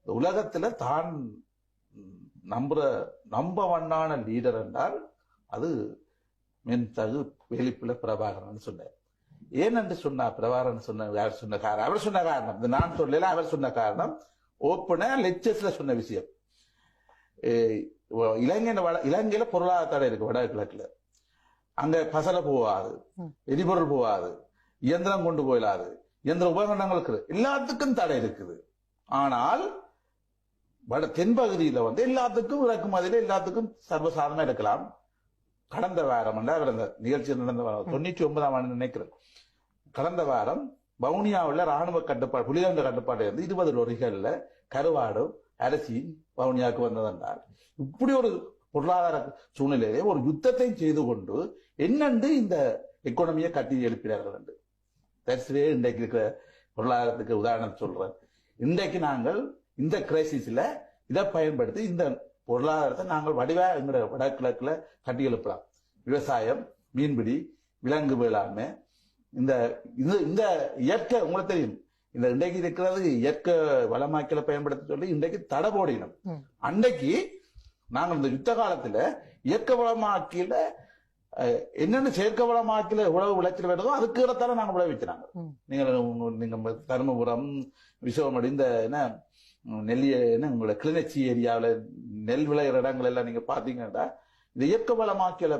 உலகத்துல தான் நம்பவண்ணான லீடர் என்றால் அது மென்தகு வேலிப்புல பிரபாகரன் சொன்னார். ஏனென்று சொன்னா பிரபாகரன் சொன்ன காரணம் அவர் சொன்ன காரணம் நான் சொல்லல, அவர் சொன்ன காரணம் ஓப்பனா லெக்சர்ஸ்ல சொன்ன விஷயம். இலங்கையில பொருளாதார தடை இருக்கு வடகிழக்குல. அங்க பசல போவாது, எரிபொருள் போவாது, இயந்திரம் கொண்டு போயிடாது, இயந்திர உபகரணங்களுக்கு எல்லாத்துக்கும் தடை இருக்குது. ஆனால் தென்பகுதியில எல்லாத்துக்கும் இறக்குமதியில எல்லாத்துக்கும் சர்வசாதாரணமா இருக்கலாம். கடந்த வாரம் அந்த நிகழ்ச்சி நடந்த வாரம் 99ஆம் ஆண்டு நினைக்கிறேன். கடந்த வாரம் வவுனியாவில் ராணுவ கட்டுப்பாடு புலிகண்ட கட்டுப்பாடு இருந்து 20 லொரிகள்ல கருவாடும் அரிசியும் வவுனியாவுக்கு வந்ததென்றால் இப்படி ஒரு பொருளாதார சூழ்நிலையிலே ஒரு யுத்தத்தை செய்து கொண்டு என்னென்று இந்த எக்கானமியை கட்டி எழுப்பினார்கள் என்று தரிசிலே இன்றைக்கு இருக்கிற பொருளாதாரத்துக்கு உதாரணம் சொல்றேன். இன்றைக்கு நாங்கள் இந்த கிரைசிஸ்ல இதை பயன்படுத்தி இந்த பொருளாதாரத்தை நாங்கள் வடிவா எங்களுடைய வடகிழக்குல கட்டி எழுப்பலாம். விவசாயம், மீன்பிடி, விலங்கு வேளாண்மை, இந்த இயற்கை உங்களுக்கு தெரியும். இந்த இன்றைக்கு இருக்கிறது இயற்கை வளமாக்கல பயன்படுத்த சொல்லி இன்றைக்கு தடை போடினோம். அன்றைக்கு நாங்கள் இந்த யுத்த காலத்துல இயற்கை வளமாக்கில என்னென்ன செயற்கை வளமாக்கில உழவு விளைச்சல் வேண்டதோ அதுக்கு இடத்தால நாங்க விளைவிச்சாங்க. நீங்க தருமபுரம், விசவமடி, இந்த என்ன நெல்லிய என்ன உங்களோட கிளிநொச்சி ஏரியாவில நெல் விளையிற இடங்கள் எல்லாம் நீங்க பாத்தீங்கன்னா இந்த இயற்கை வளமாக்கல